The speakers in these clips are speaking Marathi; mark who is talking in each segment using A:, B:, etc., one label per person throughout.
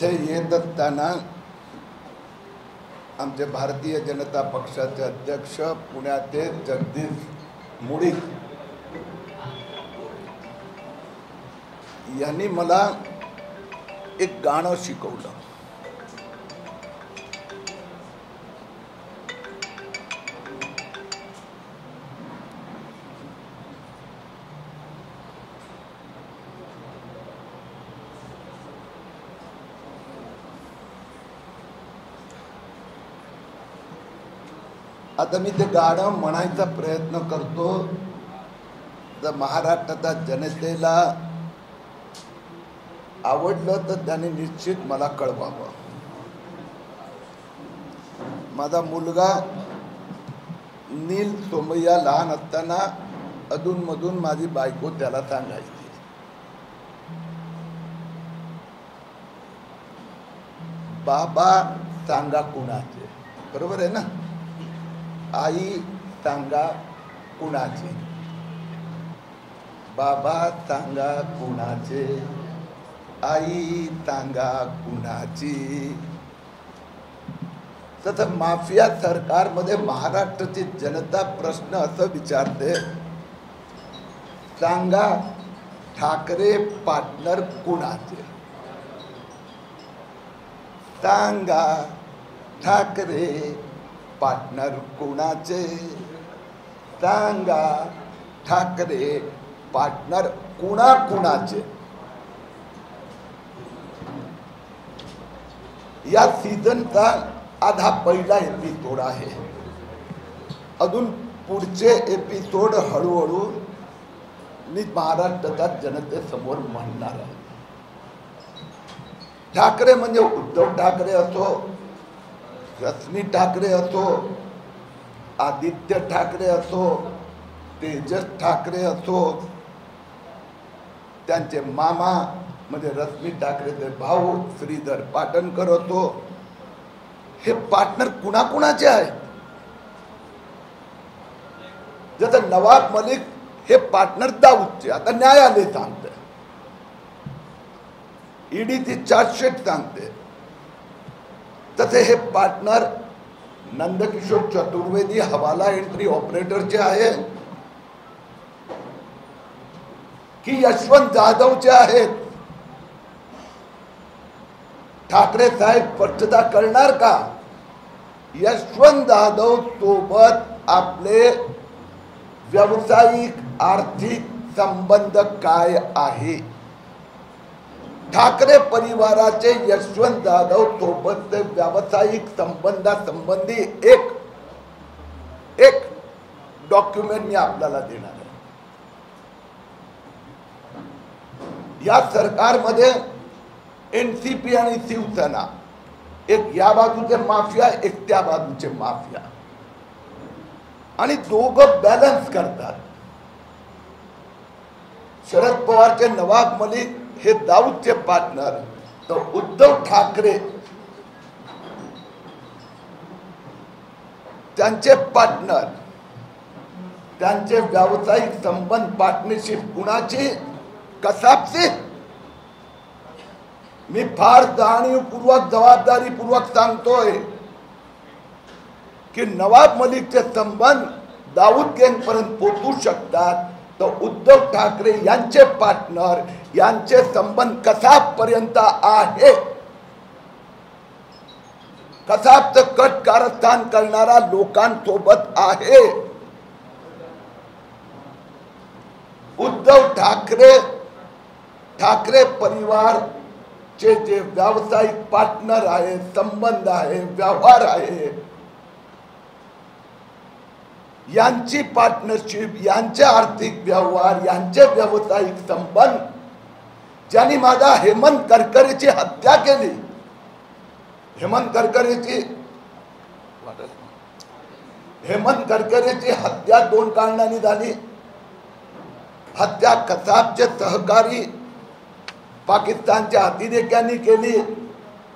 A: इथे येत असताना आमचे भारतीय जनता पक्षाचे अध्यक्ष पुण्याचे जगदीश मुळीक यांनी मला एक गाणं शिकवलं. आता मी ते गाणं म्हणायचा प्रयत्न करतो. जर महाराष्ट्राच्या जनतेला आवडलं तर त्याने निश्चित मला कळवावं. माझा मुलगा नील सोमय्या लहान असताना अधूनमधून माझी बायको त्याला सांगायची, बाबा सांगा कुणाचे. बरोबर आहे ना? आई सांगा कुणाचे, बाबा सांगा कुणाचे, आई सांगा कुणाची. तसं माफिया सरकारमध्ये महाराष्ट्राची जनता प्रश्न असं विचारते, सांगा ठाकरे पार्टनर कुणाचे, सांगा ठाकरे पार्टनर कुणाचे, सांगा ठाकरे पार्टनर कुणाचे. या सीझनचा आधा पहिला एपिसोड आहे. अजून पुढचे एपिसोड हळूहळू मी महाराष्ट्राच्या जनतेसमोर म्हणणार आहे. ठाकरे म्हणजे उद्धव ठाकरे असो, रश्मी ठाकरे असो, आदित्य ठाकरे असो, तेजस ठाकरे असो, त्यांचे मामा म्हणजे रश्मी ठाकरेचे भाऊ श्रीधर पाटणकर असो, हे पार्टनर कुणाकुणाचे आहेत. जसं नवाब मलिक हे पार्टनर दाऊदचे, आता न्यायालय सांगते, ईडीची चार्जशीट सांगते. तसे हे पार्टनर नंदकिशोर चतुर्वेदी हवाला एंट्री ऑपरेटरचे आहे की यशवंत जाधवचे आहेत. ठाकरे साहेब स्पष्टता करणार का? यशवंत जाधव सोबत आपले व्यावसायिक आर्थिक संबंध काय आहे? ठाकरे परिवाराचे यशवंत जाधव सोबतचे व्यावसायिक संबंधासंबंधी एक डॉक्युमेंट मी आपल्याला देणार आहे. या सरकारमध्ये एनसीपी आणि शिवसेना, एक या बाजूचे माफिया, एक त्या बाजूचे माफिया, आणि दोघं बॅलन्स करतात. शरद पवारचे नवाब मलिक हे दाऊदचे पार्टनर, तर उद्धव ठाकरे त्यांचे पार्टनर, त्यांचे व्यावसायिक संबंध पार्टनरशिप कुणाची? कसाबची. मी फार जाणीवपूर्वक जबाबदारीपूर्वक सांगतोय की नवाब मलिकचे संबंध दाऊद गँगपर्यंत पोहोचू शकतात, तर उद्धव ठाकरे यांचे पार्टनर, यांचे संबंध कसाबपर्यंत आहे. कसाबचं कट कारस्थान करणारा लोकांसोबत आहे. उद्धव ठाकरे परिवार चे जे व्यावसायिक पार्टनर आहे, संबंध आहे, व्यवहार आहे, यांची पार्टनरशिप, यांचे आर्थिक व्यवहार, यांचे व्यावसायिक संबंध, ज्यांनी माझा हेमंत करकरेची हत्या केली. हेमंत करकरेची हत्या 2 कारणांनी झाली. हत्या कसाबचे सहकारी पाकिस्तानच्या अतिरेक्यांनी केली,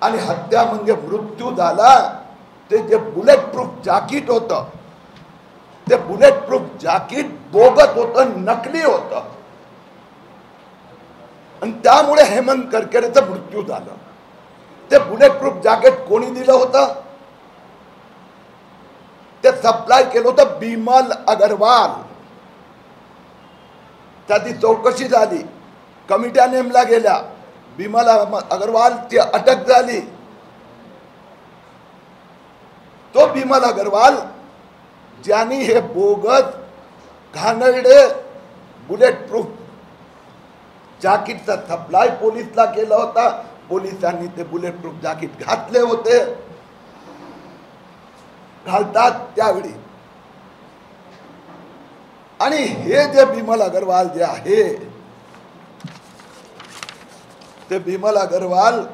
A: आणि हत्या म्हणजे मृत्यू झाला ते जे बुलेट प्रूफ जॅकेट होतं, ते बुलेट प्रूफ जॅकेट बोगस होतं, नकली होतं, आणि त्यामुळे हेमंत करकरेचा मृत्यू झाला. ते बुलेट प्रूफ जॅकेट कोणी दिलं होतं? ते सप्लाय केलं होतं बिमल अग्रवाल. त्याची चौकशी झाली, कमिट्या नेमल्या गेल्या, बिमल अग्रवालची अटक झाली. तो बिमल अग्रवाल ज्यांनी हे बोगस घाणेरडे बुलेट प्रूफ जॅकेटचा सप्लाय पोलिसला केला होता, पोलिसांनी ते बुलेट प्रूफ जॅकेट घातले होते. घालतात त्यावेळी. आणि हे जे बिमल अग्रवाल जे आहे, ते बिमल अग्रवाल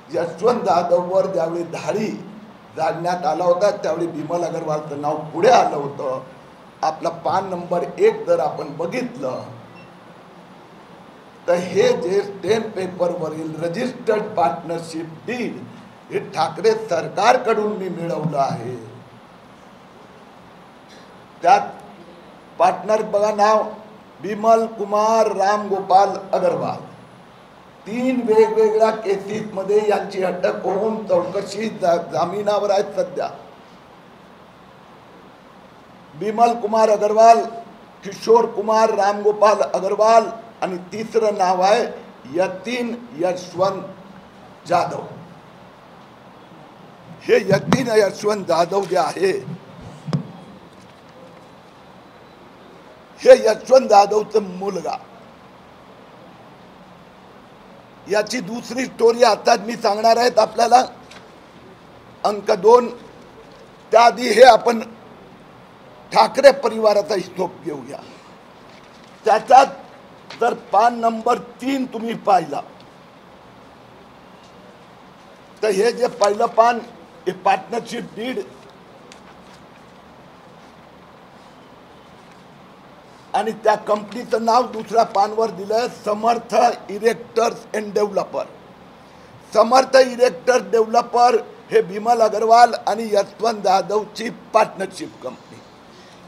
A: यशवंत जाधववर ज्यावेळी धाडी झाडण्यात आला होता त्यावेळी बिमल अग्रवालचं नाव पुढे आलं होतं. आपला पान नंबर 1 जर आपण बघितलं तर हे जे स्टेम पेपरवरील रजिस्टर्ड पार्टनरशिप डीड हे ठाकरे सरकारकडून मी मिळवलं आहे. त्यात पार्टनर बघा नाव बिमल कुमार राम गोपाल अग्रवाल. 3 वेगवेगळ्या केसेस मध्ये यांची अटक होऊन चौकशी जामिनावर आहेत सध्या. बिमल कुमार अग्रवाल, किशोर कुमार रामगोपाल अग्रवाल आणि तिसरं नाव आहे यतीन यशवंत जाधव. हे यतीन यशवंत जाधव जे आहे, हे यशवंत जाधवचा मुलगा. याची दुसरी स्टोरी आताच मी सांगणार आहेत आपल्याला. अंक 2. त्याआधी हे आपण ठाकरे परिवाराचा हिशोब घेऊया. त्याच्यात जर पान नंबर 3 तुम्ही पाहिला तर हे जे पहिलं पान हे पार्टनरशिप डीड आणि त्या कंपनीचं नाव दुसऱ्या पानवर दिलंय Samarth erectors and developer. Samarth erector developer हे बिमल अग्रवाल आणि यशवंत जाधवची पार्टनरशिप कंपनी.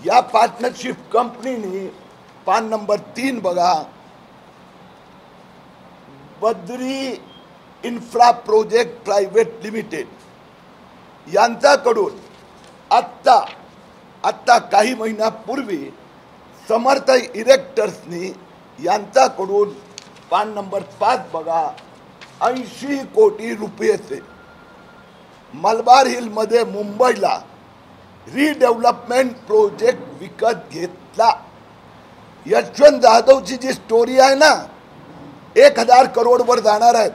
A: या पार्टनरशिप कंपनीने पान नंबर 3 बघा, Badri infra project private limited यांच्याकडून आत्ता काही महिन्यापूर्वी समर्थ इरेक्टर्सनी यांच्याकडून पान नंबर 5 बघा 80 कोटी रुपयेचे मलबार हिल मध्ये मुंबईला रिडेव्हलपमेंट प्रोजेक्ट विकत घेतला. यशवंत जाधवची जी स्टोरी आहे ना 1000 करोड वर जाणार आहेत.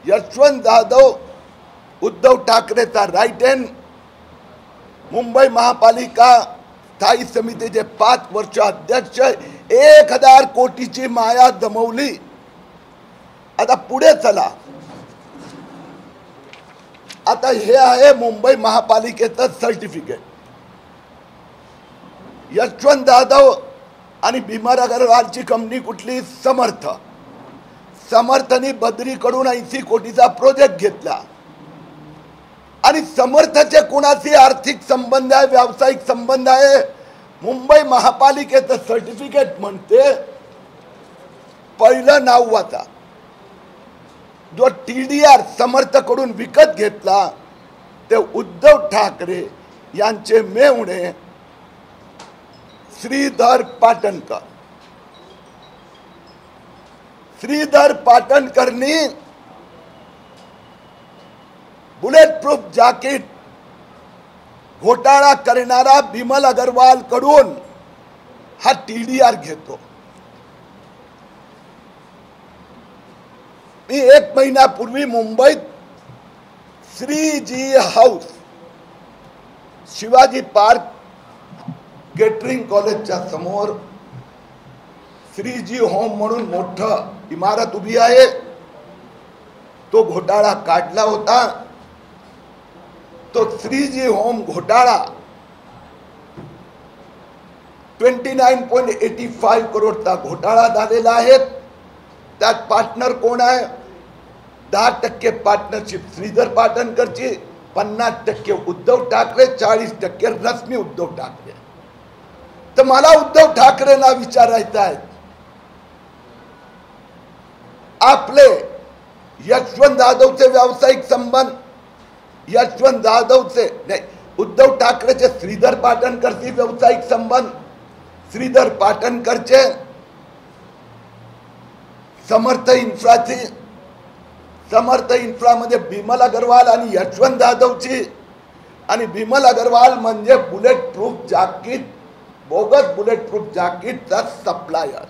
A: यशवंत जाधव उद्धव ठाकरेचा राईट हँड, मुंबई महापालिका स्थायी समितीचे 5 वर्ष अध्यक्ष, 1000 कोटीची माया जमवली. आता पुढे चला. आता हे आहे मुंबई महापालिकेचं सर्टिफिकेट. यशवंत जाधव आणि बिमल अग्रवालची कंपनी कुठली? समर्थ. समर्थनी बद्रीकडून 80 कोटीचा प्रोजेक्ट घेतला आणि समर्थचे कोणाशी आर्थिक संबंध आहे, व्यावसायिक संबंध आहे? मुंबई महापालिकेचं सर्टिफिकेट म्हणते, पहिलं नाव वाचा, जो TDR समर्थकडून विकत घेतला ते उद्धव ठाकरे यांचे मेहुणे श्रीधर पाटणकर. श्रीधर पाटणकरनी बुलेट प्रूफ जॅकेट घोटाळा करणारा बिमल अग्रवाल कडून हा TDR घेतो. मी 1 महिन्यापूर्वी मुंबईत Shreeji House Shivaji Park catering कॉलेजच्या समोर श्रीजी होम म्हणून मोठं इमारत उभी आहे. तो घोटाळा काढला होता. तो श्रीजी होम घोटाळा 29.85 करोडचा घोटाळा झालेला आहे. त्यात पार्टनर कोण आहे? 10% पार्टनरशिप श्रीधर पाटणकरची, 50% उद्धव ठाकरे, 40% रश्मी उद्धव ठाकरे. तर मला उद्धव ठाकरेंना विचारायचं आहे, आपले यशवंत जाधवचे व्यावसायिक संबंध, यशवंत जाधवचे नाही, उद्धव ठाकरेचे श्रीधर पाटणकरशी व्यावसायिक संबंध, श्रीधर पाटणकरचे समर्थ इन्फ्राची, समर्थ इन्फ्रामध्ये बिमल अग्रवाल आणि यशवंत जाधवची, आणि बिमल अग्रवाल म्हणजे bullet proof jacket, bogus bullet proof जॅकेटचा सप्लायर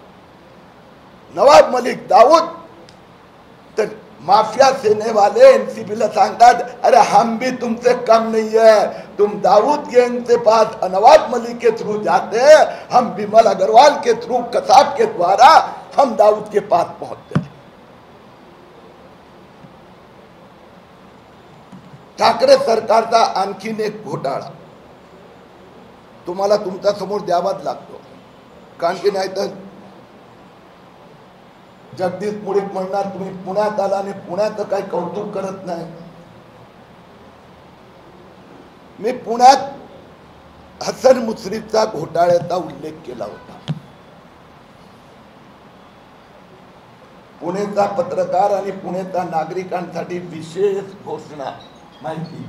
A: नवाब मलिक दाऊद। तर माफिया सेने वाले एनसीबी ला सांगतात, अरे हम भी तुमसे कम नहीं है, तुम दाऊद गैंग के पास नवाब मलिक के थ्रू जाते हैं, हम बिमल अग्रवाल के थ्रू कसाब के द्वारा हम दाऊद के पास पहुंचते हैं। ठाकरे सरकारचा आणखीन एक घोटाळा तुम्हाला तुमच्या समोर द्यावाच लागतो, कारण की नाही तर जगदीश मुळीक म्हणणार तुम्ही पुण्यात आला आणि पुण्याचं काही कौतुक करत नाही। मी पुण्यात हसन मुश्रीफचा घोटाळ्याचा उल्लेख केला होता। पुणेचा पत्रकार आणि पुणेच्या नागरिकांसाठी विशेष घोषणा माहिती,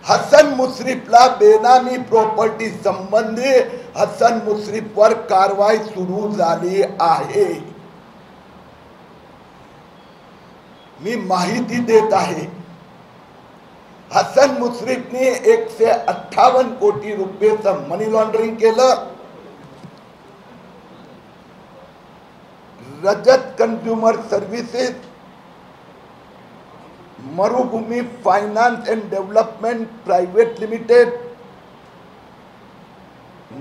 A: हसन मुश्रीफला बेनामी प्रॉपर्टी संबंधी हसन मुश्रीफवर कारवाई सुरू झाली आहे। मी माहिती देत आहे, हसन मुश्रीफने 158 कोटी रुपयेचं मनी लॉन्ड्रिंग केलं। Rajat consumer services, Marubhumi finance and development private limited,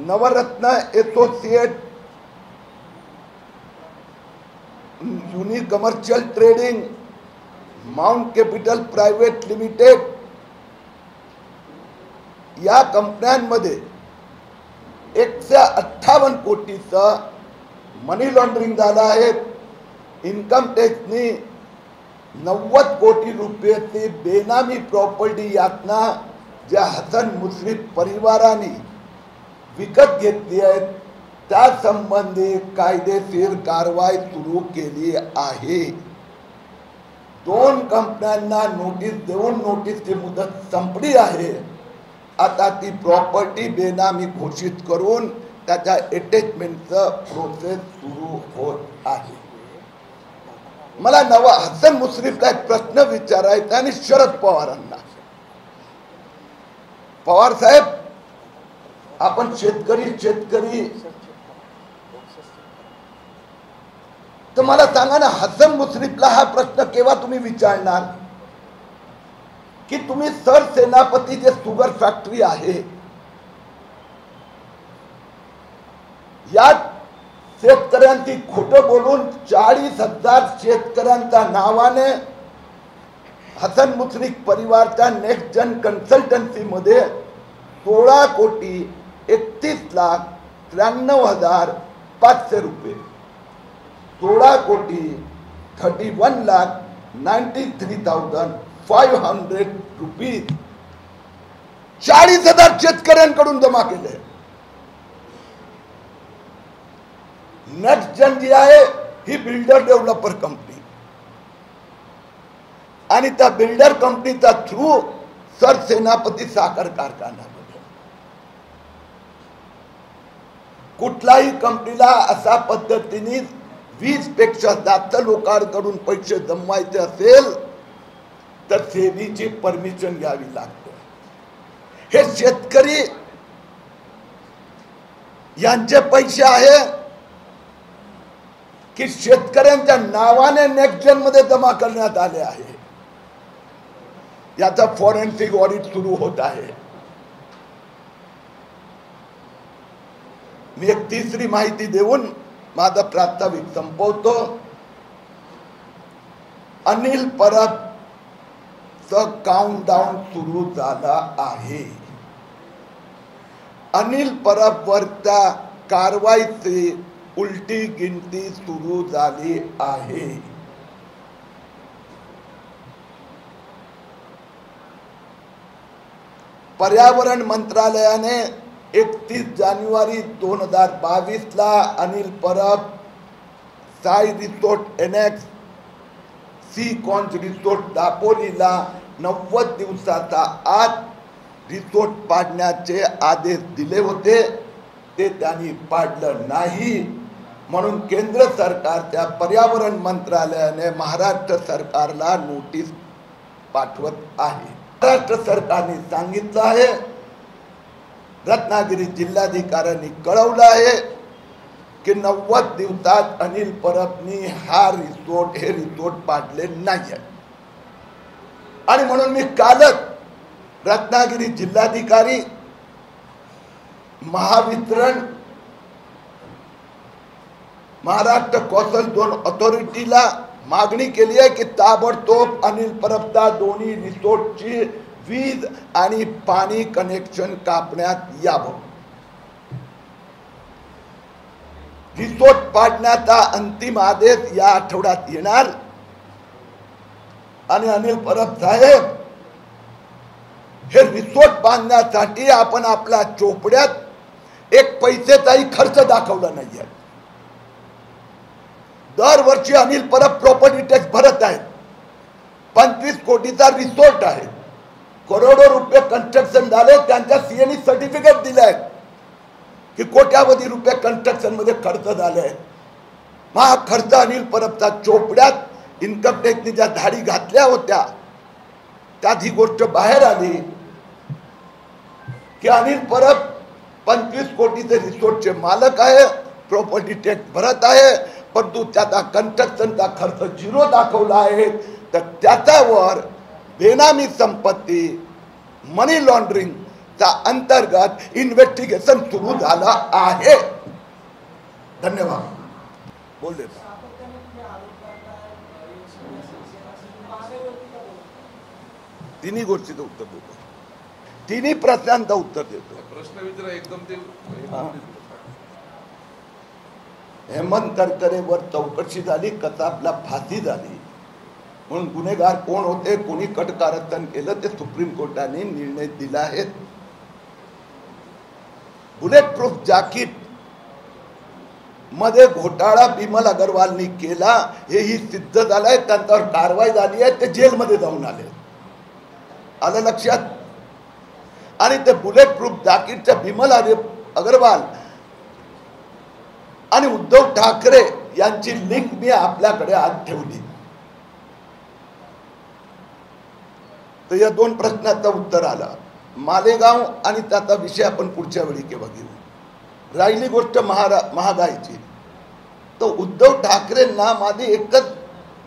A: Navratna associate, unique commercial trading, mount capital private limited या कंपन्यांमध्ये 158 कोटीचं मनी लॉन्ड्रिंग झालं आहे। इन्कम टॅक्सनी 90 कोटी रुपयाची बेनामी प्रॉपर्टी यातना ज्या हसन मुश्रीफ परिवाराने विकत घेतली आहे त्या संबंधी कायदेशीर कारवाई सुरू केली आहे। 2 कंपन्यांना नोटीस देऊन नोटीसची मुदत संपली आहे। आता ती प्रॉपर्टी बेनामी घोषित करून त्याच्या अटॅचमेंटचं प्रोसेस सुरू होत आहे। मला हसन मुश्रीफला एक प्रश्न विचारायचा आणि शरद पवारांना, पवार साहेब आपण शेतकरी तर मला सांगा ना, हसन मुश्रीफला हा प्रश्न केव्हा तुम्ही विचारणार की तुम्ही सरसेनापती जे शुगर फॅक्टरी आहे यात शेतकऱ्यांची खोटं बोलून 40,000 शेतकऱ्यांच्या नावाने हसन मुश्रीफ परिवारच्या नेक्स्ट जन कन्सल्टन्सी मध्ये 16,31,93,500 रुपये, 16,31,93,500 रुपीज 40,000 शेतकऱ्यांकडून जमा केले। नेक्स्ट जन जी आहे ही बिल्डर डेव्हलपर कंपनी आणि त्या बिल्डर कंपनीचा थ्रू सरसेनापती साखर कारखान्यामध्ये कुठल्याही कंपनीला अशा पद्धतीने 20 पेक्षा जास्त लोकांकडून पैसे जमवायचे असेल तर सेबीची परमिशन घ्यावी लागते। हे शेतकरी यांचे पैसे आहे की शेतकऱ्यांच्या नावाने नेक्स्ट जन मध्ये जमा करण्यात आले आहे, याचा फॉरेन्सिक ऑडिट सुरू होत आहे। मी एक तिसरी माहिती देऊन माझा प्रास्ताविक संपवतो। अनिल परबचं काउंटडाऊन सुरू झाला आहे। अनिल परबवरच्या कारवाईची उलटी गिनती सुरू झाली आहे। पर्यावरण मंत्रालयाने 31 जानेवारी 2022 ला अनिल परब, साई रिसोर्ट एनेक्स, कॉन्स रिसोर्ट दापोलीला 90 दिवसाचा आत रिसोर्ट पाडण्याचे आदेश दिले होते, ते त्यांनी पाडलं नाही. म्हणून केंद्र सरकारच्या पर्यावरण मंत्रालयाने महाराष्ट्र सरकारला नोटीस पाठवत आहे. महाराष्ट्र सरकारने सांगितलं आहे, रत्नागिरी जिल्हाधिकाऱ्यांनी कळवलं आहे की 90 दिवसात अनिल परबनी हे रिसोर्ट पाडले नाही. आणि म्हणून मी कालच रत्नागिरी जिल्हाधिकारी, महावितरण, महाराष्ट्र कौशल झोन अथॉरिटीला मागणी केली आहे की ताबडतोब अनिल परबच्या दोन्ही रिसोर्टची वीज आणि पाणी कनेक्शन कापण्यात यावं. रिसोर्ट पाडण्याचा अंतिम आदेश या आठवड्यात येणार. आणि अनिल परब साहेब, हे रिसोर्ट बांधण्यासाठी आपण आपल्या चोपड्यात एक पैसेचाही खर्च दाखवला नाहीये. दरवर्षी अनिल परब प्रॉपर्टी टॅक्स भरत आहेत. 25 कोटीचा रिसोर्ट आहे, करोडो रुपये कन्स्ट्रक्शन झाले, त्यांच्या सीएनी सर्टिफिकेट दिले आहेत की कोट्यावधी रुपये कन्स्ट्रक्शन मध्ये खर्च झाले. हा खर्च अनिल परबचा चोपड्यात इन्कम टॅक्सने ज्या धाडी घातल्या होत्या त्यात ही गोष्ट बाहेर आली की अनिल परब 25 कोटीचे रिसोर्टचे मालक आहे, प्रॉपर्टी टॅक्स भरत आहे, परंतु त्याचा कन्स्ट्रक्शनचा खर्च 0 दाखवला आहे. तर त्याच्यावर बेनामी संपत्ती, मनी लॉन्ड्रिंगचा अंतर्गत इन्व्हेस्टिगेशन सुरू झालं आहे. धन्यवाद. बोल देतो. तिन्ही गोष्टीचं उत्तर देतो, तिन्ही प्रश्नांचं उत्तर देतो.
B: प्रश्न विचारा एकदम ते.
A: हेमंत करकरेवर चौकशी झाली, कसाबला फाशी झाली, म्हणून गुन्हेगार कोण होते, कोणी कटकारस्थान केलं ते सुप्रीम कोर्टाने निर्णय दिला आहे. बुलेट प्रूफ जॅकेट मध्ये घोटाळा बिमल अग्रवालनी केला हेही सिद्ध झालंय. त्यांच्यावर कारवाई झाली आहे, ते जेलमध्ये जाऊन आले. आलं लक्षात. आणि ते बुलेट प्रूफ जॅकेटच्या बिमल अग्रवाल आणि उद्धव ठाकरे यांची लिंक मी आपल्याकडे आज ठेवली. तर या 2 प्रश्नाचं उत्तर आलं. मालेगाव आणि त्याचा विषय आपण पुढच्या वेळी केव्हा घेऊ. राहिली गोष्ट महागाईची, तर उद्धव ठाकरेंना माझी एकच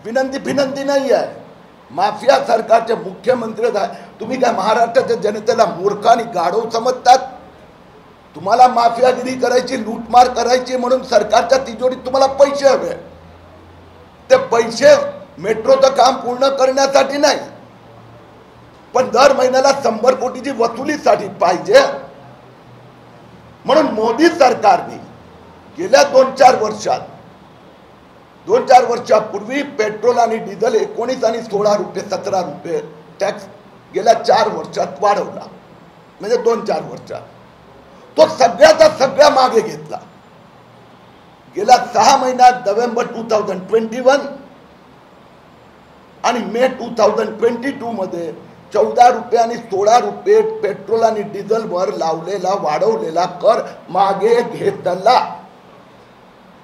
A: विनंती नाही आहे. माफिया सरकारचे मुख्यमंत्री तुम्ही काय महाराष्ट्राच्या जनतेला मूर्ख आणि गाढव समजतात? तुम्हाला माफियागिरी करायची, लूटमार करायची, म्हणून सरकारच्या तिजोरीत तुम्हाला पैसे हवे. ते पैसे मेट्रोचं काम पूर्ण करण्यासाठी नाही, पण दर महिन्याला 100 कोटीची वसुलीसाठी पाहिजे. म्हणून मोदी सरकारने गेल्या 2-4 वर्षापूर्वी पेट्रोल आणि डिझेल 19 आणि 16 रुपये 17 रुपये टॅक्स गेल्या 4 वर्षात वाढवला. म्हणजे 2-4 वर्षात तो सगळ्या मागे घेतला. गेल्या 6 महिन्यात नोव्हेंबर 2021 आणि मे 2022 मध्ये 14 रुपये आणि 16 रुपये पेट्रोल आणि डिझेलवर लावलेला वाढवलेला कर मागे घेतला.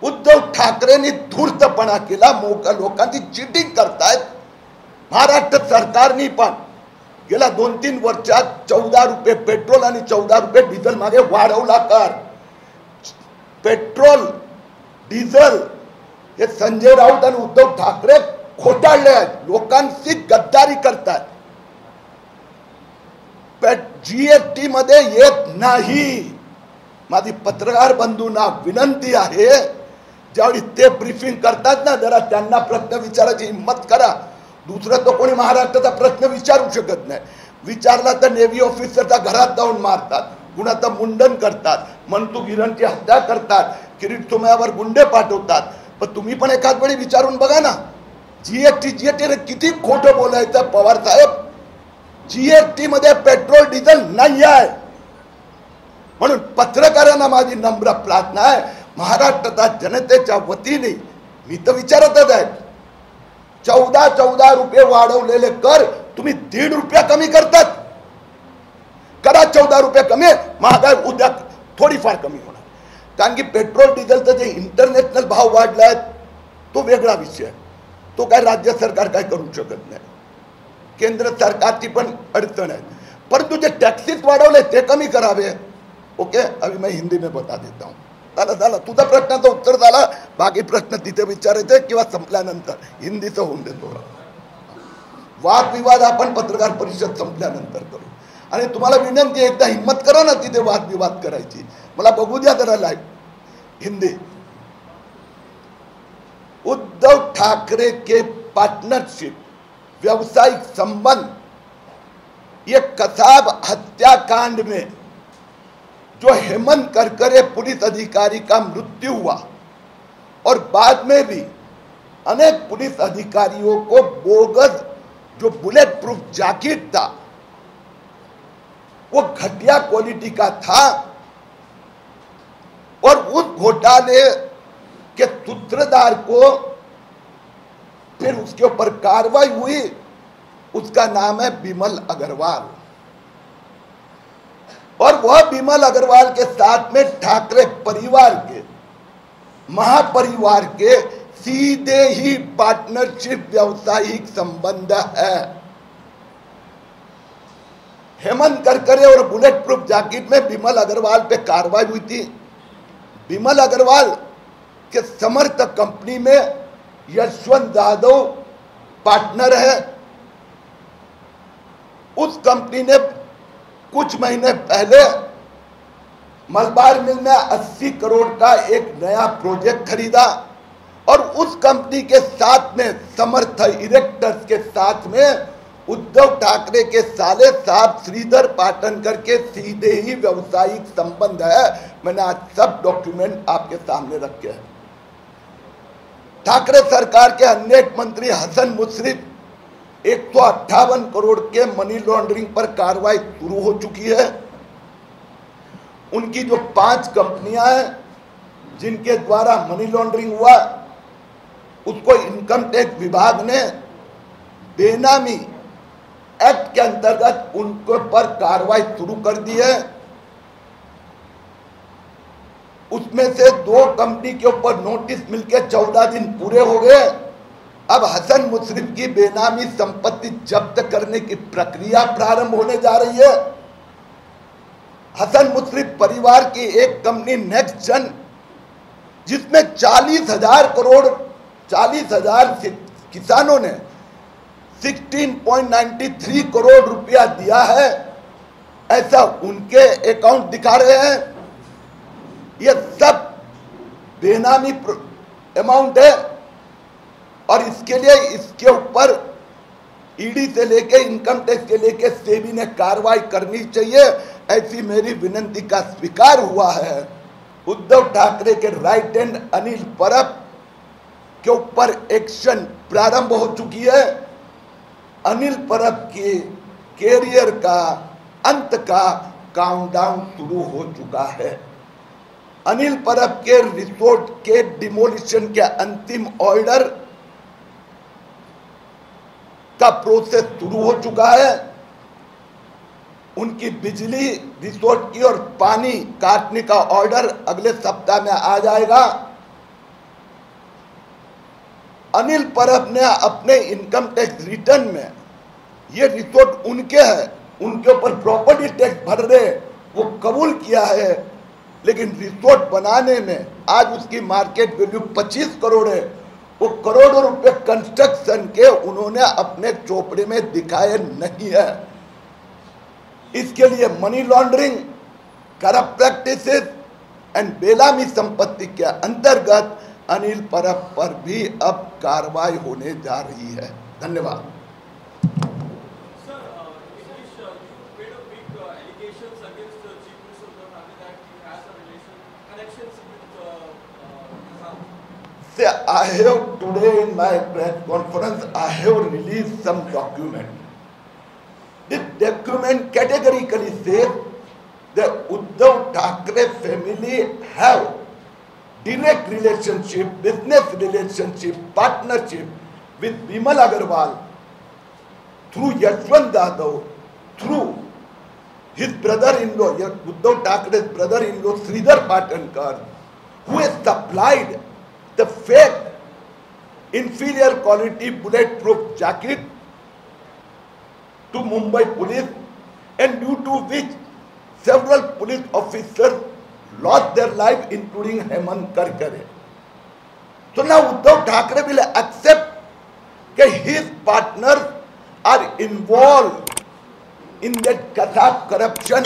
A: उद्धव ठाकरेंनी धूर्तपणा केला. लोकांची चिटिंग करतायत. महाराष्ट्र सरकारने पण गेल्या 2-3 वर्षात 14 रुपये पेट्रोल आणि 14 रुपये डिझेल मागे वाढवला कर. पेट्रोल डिझेल हे संजय राऊत आणि उद्धव ठाकरे खोटाळले आहेत, लोकांची गद्दारी करतात. जीएसटी मध्ये येत नाही. माझी पत्रकार बंधूंना विनंती आहे, ज्यावेळी ते ब्रीफिंग करतात ना, जरा त्यांना प्रश्न विचारायची हिम्मत करा. दुसरं तो कोणी महाराष्ट्राचा प्रश्न विचारू शकत नाही. विचारला तर नेव्ही ऑफिसरच्या घरात जाऊन मारतात, कुणाचं मुंडन करतात, मनसुख हिरणची हत्या करतात, किरीट सोमयावर गुंडे पाठवतात. पण तुम्ही पण एखाद वेळी विचारून बघा ना, जीएसटी किती खोटं बोलायचं पवार साहेब. जीएसटी मध्ये पेट्रोल डिझेल नाही आहे. म्हणून पत्रकारांना माझी नम्र प्रार्थना आहे, महाराष्ट्राच्या जनतेच्या वतीने मी तर विचारतच आहे, 14 रुपये वाढवलेले कर तुम्ही 1.5 रुपया कमी करतात. करा 14 रुपये कमी, महागाई उद्या थोडीफार कमी होणार. कारण की पेट्रोल डिझेलचं जे इंटरनॅशनल भाव वाढलाय तो वेगळा विषय आहे. तो काय राज्य सरकार काय करू शकत नाही, केंद्र सरकारची पण अडचण आहे. परंतु जे टॅक्सेस वाढवले ते कमी करावे. ओके, अभी मैं हिंदी में बता देता हूँ. झालं तुझा प्रश्नाचं उत्तर झाला. बाकी प्रश्न तिथे विचारायचे किंवा संपल्यानंतर हिंदीचं होऊन देतो. वादविवाद आपण पत्रकार परिषद संपल्यानंतर करू. आणि तुम्हाला विनंती, एकदा हिम्मत करा ना तिथे वादविवाद करायची. मला बघू द्या जरा लाईव्ह हिंदी. उद्धव ठाकरे के पार्टनरशिप, व्यवसायिक संबंध, ये कसाब हत्याकांड में जो हेमंत करकरे पुलिस अधिकारी का मृत्यु हुआ और बाद में भी अनेक पुलिस अधिकारियों को बोगस जो बुलेट प्रूफ जैकेट था वो घटिया क्वालिटी का था. और उस घोटाले के सूत्रधार को फिर उसके ऊपर कार्रवाई हुई. उसका नाम है बिमल अग्रवाल. और वह बिमल अग्रवाल के साथ में ठाकरे परिवार के, महापरिवार के सीधे ही पार्टनरशिप व्यावसायिक संबंध है. हेमंत करकरे और बुलेट प्रूफ जैकेट में बिमल अग्रवाल पे कार्रवाई हुई थी. बिमल अग्रवाल के समर्थक कंपनी में यशवंत यादव पार्टनर है. उस कंपनी ने कुछ महीने पहले मलबार मिल में 80 करोड़ का एक नया प्रोजेक्ट खरीदा और उस कंपनी के साथ में समर्थ इरेक्टर्स के साथ में उद्धव ठाकरे के साले साहब श्रीधर पाटनकर के सीधे ही व्यवसायिक संबंध है. मैंने आज सब डॉक्यूमेंट आपके सामने रखे हैं. ठाकरे सरकार के अन्य मंत्री हसन मुश्रीफ 158 करोड़ के मनी लॉन्ड्रिंग पर कार्रवाई शुरू हो चुकी है. उनकी जो 5 कंपनियां हैं जिनके द्वारा मनी लॉन्ड्रिंग हुआ, उसको इनकम टैक्स विभाग ने बेनामी एक्ट के अंतर्गत उनके पर कार्रवाई शुरू कर दी है. उसमें से 2 कंपनी के ऊपर नोटिस मिलकर 14 दिन पूरे हो गए. अब हसन मुश्रीफ की बेनामी संपत्ति जब्त करने की प्रक्रिया प्रारंभ होने जा रही है. हसन मुश्रीफ परिवार की एक कंपनी नेक्स्ट जन, जिसमें 40,000 करोड़ 40,000 किसानों ने 16.93 करोड़ रुपया दिया है, ऐसा उनके अकाउंट दिखा रहे हैं. ये सब बेनामी अमाउंट है और इसके लिए इसके ऊपर ईडी से लेके इनकम टैक्स के लेके सेबी ने कार्रवाई करनी चाहिए, ऐसी मेरी विनंती का स्वीकार हुआ है. उद्धव ठाकरे के राइट हैंड अनिल परब के ऊपर एक्शन प्रारंभ हो चुकी है. अनिल परब के कैरियर का अंत का काउंटडाउन शुरू हो चुका है. अनिल परब के रिसोर्ट के डिमोलिशन के अंतिम ऑर्डर का प्रोसेस शुरू हो चुका है. उनकी बिजली रिसोर्ट की और पानी काटने का ऑर्डर अगले सप्ताह में आ जाएगा. अनिल परब ने अपने इनकम टैक्स रिटर्न में, ये रिसोर्ट उनके है, उनके ऊपर प्रॉपर्टी टैक्स भर रहे, वो कबूल किया है. लेकिन रिसोर्ट बनाने में आज उसकी मार्केट वैल्यू 25 करोड़ है. वो करोड़ों रुपए कंस्ट्रक्शन के उन्होंने अपने चोपड़े में दिखाए नहीं है. इसके लिए मनी लॉन्ड्रिंग, करप्ट प्रैक्टिसेस एंड बेनामी संपत्ति के अंतर्गत अनिल परब पर भी अब कार्रवाई होने जा रही है. धन्यवाद. I have today in my press conference, I have released some document. This document categorically says that Uddhav Thackeray family have direct relationship, business relationship, partnership with Bimal Agarwal, through Yashwant Yadav, through his brother-in-law, Uddhav Thackeray's brother-in-law Sridhar Patankar, who has supplied the fake inferior quality bulletproof jacket to Mumbai police, and due to which several police officers lost their life, including Hemant Karkare. So now Uddhav Thackeray will accept that his partners are involved in that Kasab corruption